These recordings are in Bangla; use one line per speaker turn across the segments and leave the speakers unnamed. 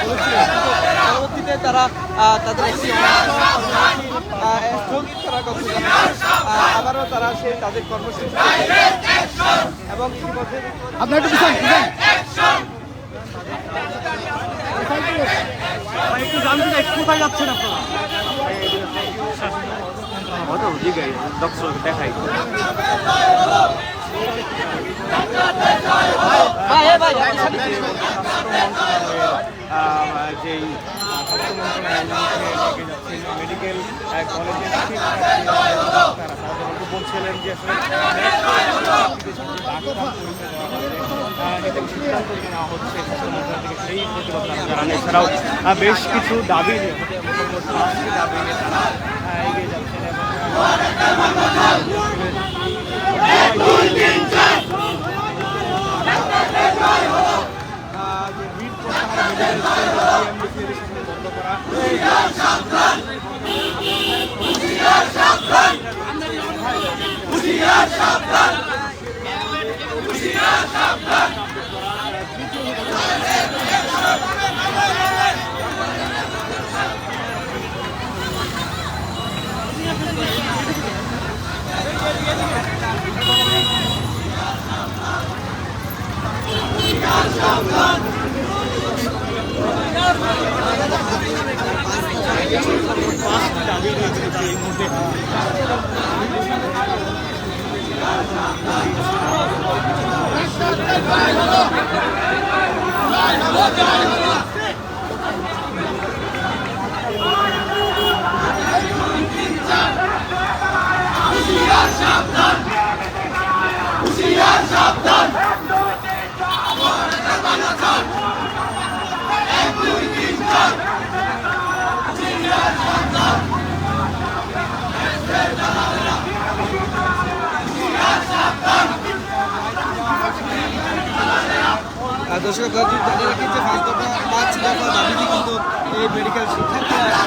পরবর্তীতে তারা তাদের একটি স্থগিত করার কথা আবারও তারা তাদের কর্মসূচি এবং ইতিমধ্যে আপনার একটু জানতে চাই কোথায় যাচ্ছেন আপনারা? দেখাই যেই মেডিকেল কলেজের বলছিলেন যে সেই প্রতিবাদ জানান। এছাড়াও বেশ কিছু দাবি নিয়ে তারা এগিয়ে যাচ্ছেন দর্শক জানিয়ে রাখি যে 5 দফা দাবিতে কিন্তু এই মেডিকেল শিক্ষার্থীরা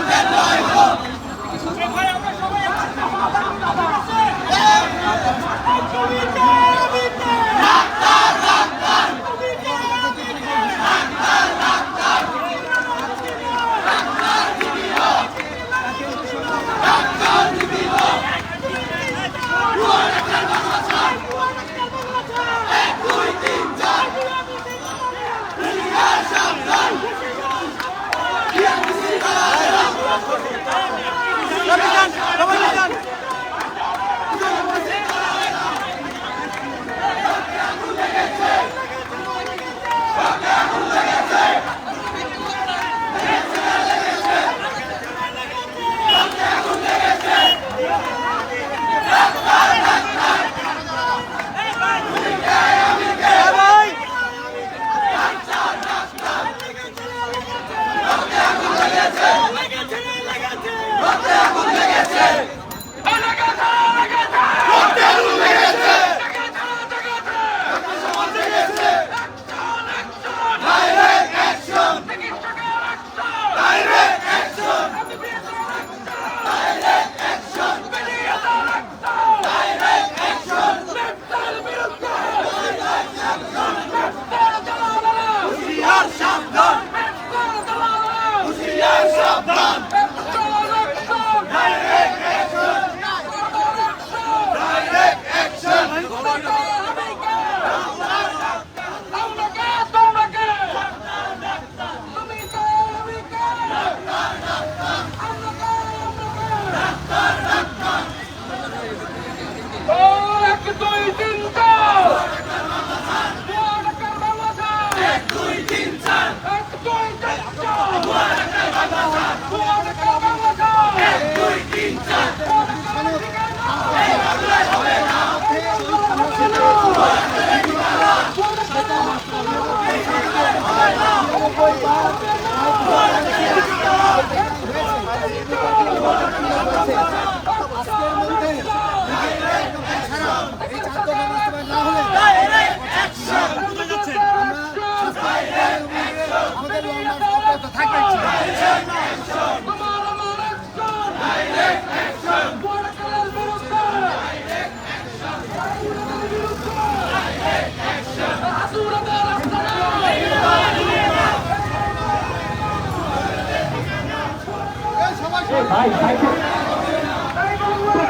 ভাই সাইডে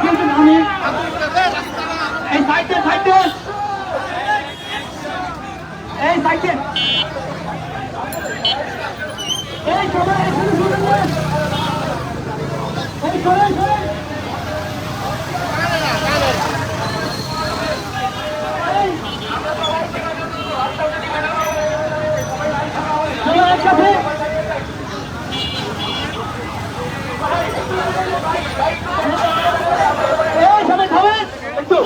কিন্তু আমি এই সাইডে সাইডে এই সাইডে এই সবাই এখানে শুনে নেন এই সবাই একসাথে সবাই খাবেন একটু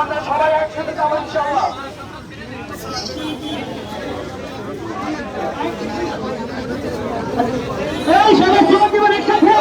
আমরা সবাই একসাথে যাবো ইনশাআল্লাহ। এই সবাই জীবন জীবন একসাথে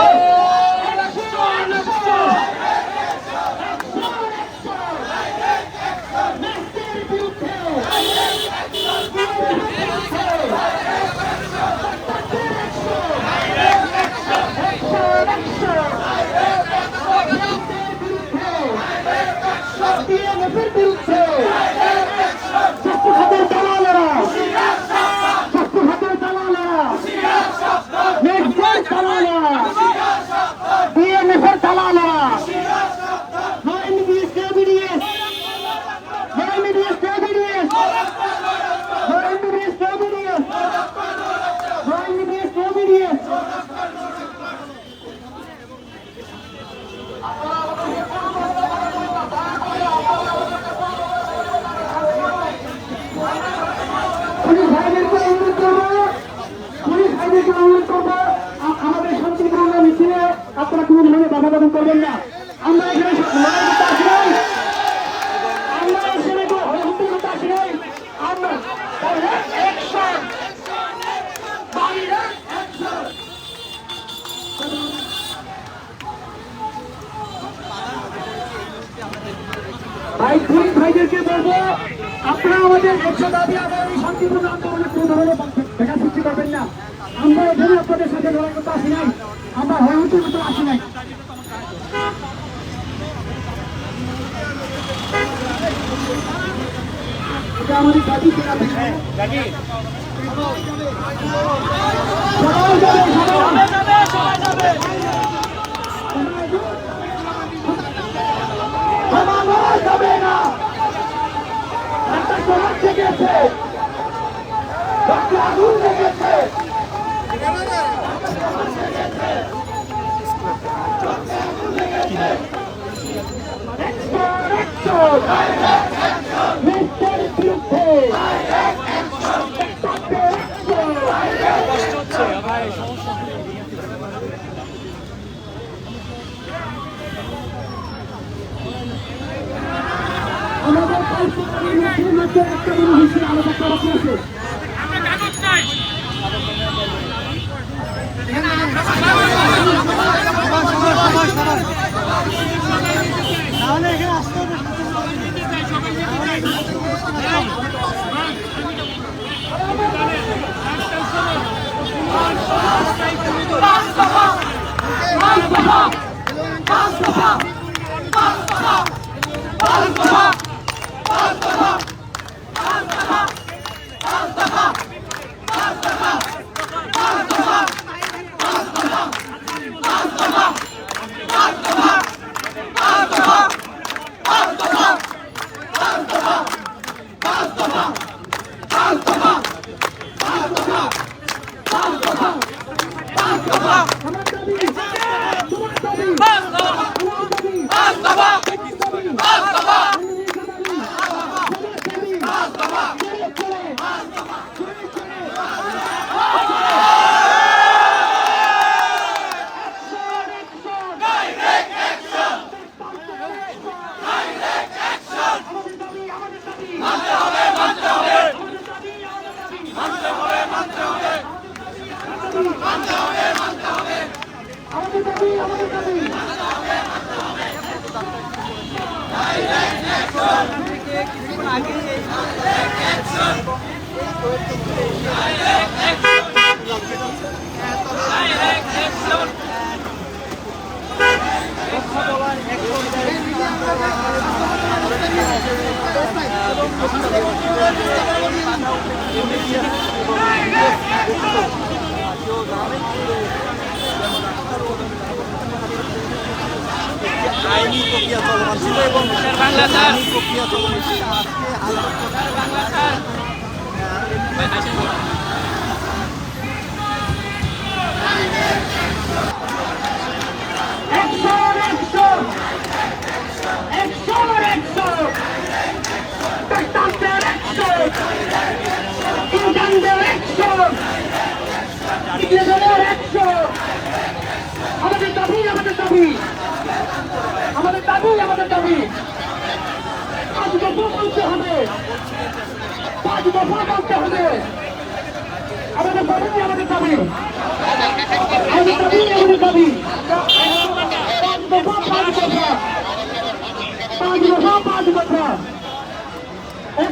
আমাদের শান্তিপূর্ণ মিছিলে আপনারা কোনো ধরনের বাধা প্রদান করবেন না। আমরা এখানে লড়াই করতে আসি নাই, আমরা এখানে হয়তো করতে আসি নাই, আমরা ভাই পুলিশ ভাইদেরকে বলবো আপনারা আমাদের একশো দাবি আদায় শান্তিপূর্ণ আন্দোলনে কোনো ধরনের দেখা সৃষ্টি করবেন না। আমরা এখানে আপনাদের সাথে লড়াই করতে আসি নাই, আমরা হয়তো করতে আসি নাই। এটা আমাদের দাবি যাবে না, একটা সমাজ জেগেছে, আগুন লেগেছে, আমাদের একটা হিসেবে আলাদা করা হয়েছে। তাহলে এখানে আসতে হবে।
আইনি প্রক্রিয়া চলমান ছিল এবং আইনি প্রক্রিয়া চলমান ছিল আজকে আদালত
আমাদের দাবি আমাদের দাবি আমাদের দাবি আমাদের দাবি 5 দফা বলতে হবে 5 দফা বলতে হবে আমাদের দাবি আমাদের দাবি আমাদের দাবি আমাদের দাবি 5 দফা 5 দফা 5 দফা 5 দফা 100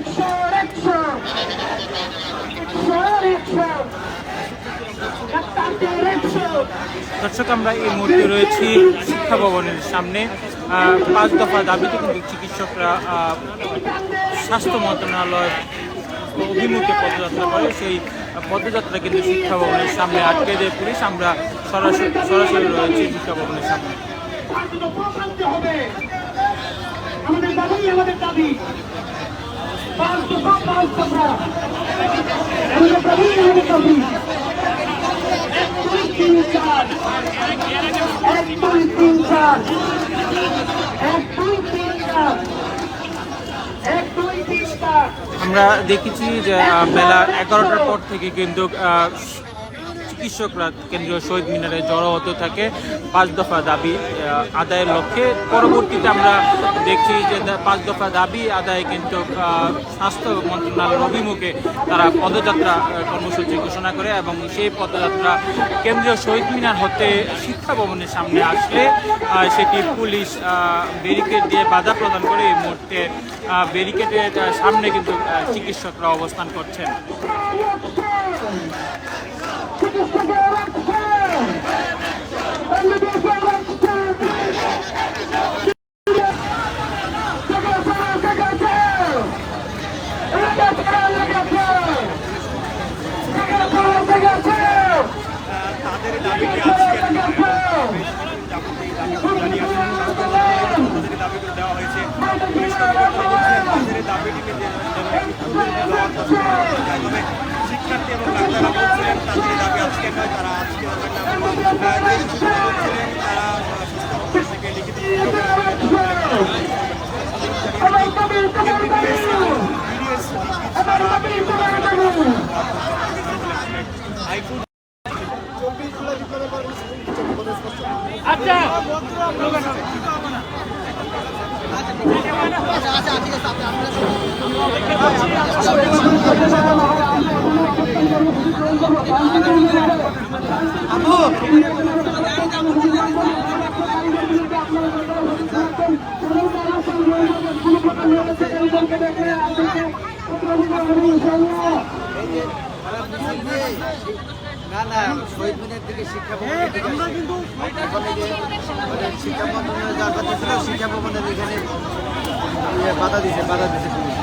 দর্শক, আমরা এই মুহূর্তে রয়েছি শিক্ষা ভবনের সামনে। 5 দফা দাবিতে কিন্তু চিকিৎসকরা স্বাস্থ্য মন্ত্রণালয় অভিমুখে পদযাত্রা করে। সেই পদযাত্রা কিন্তু শিক্ষা ভবনের সামনে আটকে দেয় পুলিশ। আমরা সরাসরি রয়েছি শিক্ষা ভবনের সামনে।
আমাদের দাবি আমাদের দাবি 5 দফা 5 দফা আমাদের দাবি আমাদের দাবি 1 2 3 4 1 2 3 4 1 2 3 4 1 2 3 4
আমরা দেখেছি যে বেলা 11টার পর থেকে কিন্তু চিকিৎসকরা কেন্দ্রীয় শহীদ মিনারে জড়ো হতে থাকে 5 দফা দাবি আদায়ের লক্ষ্যে। পরবর্তীতে আমরা দেখছি যে 5 দফা দাবি আদায়ে কিন্তু স্বাস্থ্য মন্ত্রণালয়ের অভিমুখে তারা পদযাত্রা কর্মসূচি ঘোষণা করে এবং সেই পদযাত্রা কেন্দ্রীয় শহীদ মিনার হতে শিক্ষা ভবনের সামনে আসলে সেটি পুলিশ ব্যারিকেড দিয়ে বাধা প্রদান করে। এই মুহূর্তে ব্যারিকেডের সামনে কিন্তু চিকিৎসকরা অবস্থান করছেন।
তাদের দাবিটি আজকে দাবিগুলো দেওয়া হয়েছে। পুলিশ কর্মকর্তারা বলছেন তাদের দাবিটিকে তবে শিক্ষার্থী এবং ডাক্তাররা বলছিলেন তাদের দাবি আজকে নয়, তারা আজকে বলছিলেন তারা থেকে লিখিত
আচ্ছা
না না শহীদ মিনার থেকে শিক্ষা ভবনের দিকে এখন এই যে শিক্ষা মন্ত্রণালয় যার কথা ছিল শিক্ষা ভবনের এখানে বাধা দিছে পুলিশ।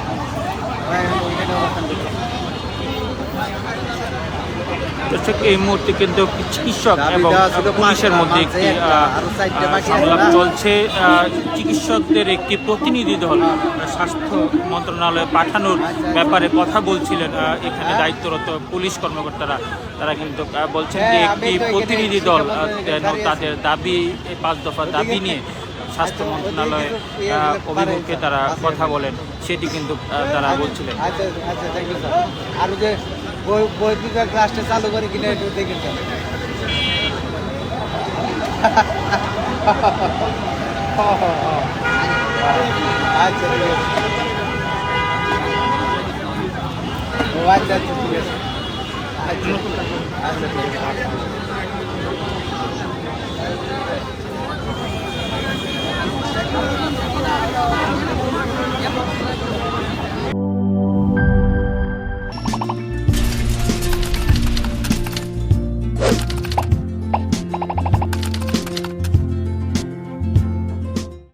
ওইখানে অবস্থান করছে।
দর্শক, এই মুহূর্তে কিন্তু চিকিৎসক এবং পুলিশের মধ্যে একটি সংলাপ চলছে। চিকিৎসকদের একটি প্রতিনিধি দল স্বাস্থ্য মন্ত্রণালয়ে পাঠানোর ব্যাপারে কথা বলছিলেন এখানে দায়িত্বরত পুলিশ কর্মকর্তারা। তারা কিন্তু বলছেন যে একটি প্রতিনিধি দল তাদের দাবি 5 দফা দাবি নিয়ে স্বাস্থ্য মন্ত্রণালয়ে অভিমুখে তারা কথা বলেন, সেটি কিন্তু তারা বলছিলেন।
আচ্ছা আচ্ছা, থ্যাংক ইউ স্যার। আর যে বৈদ্যুতিক ক্লাসটা চালু করে কিনে একটু দেখেন স্যার। আচ্ছা ঠিক আছে। ও আচ্ছা আচ্ছা ঠিক আছে। আচ্ছা আচ্ছা ঠিক আছে।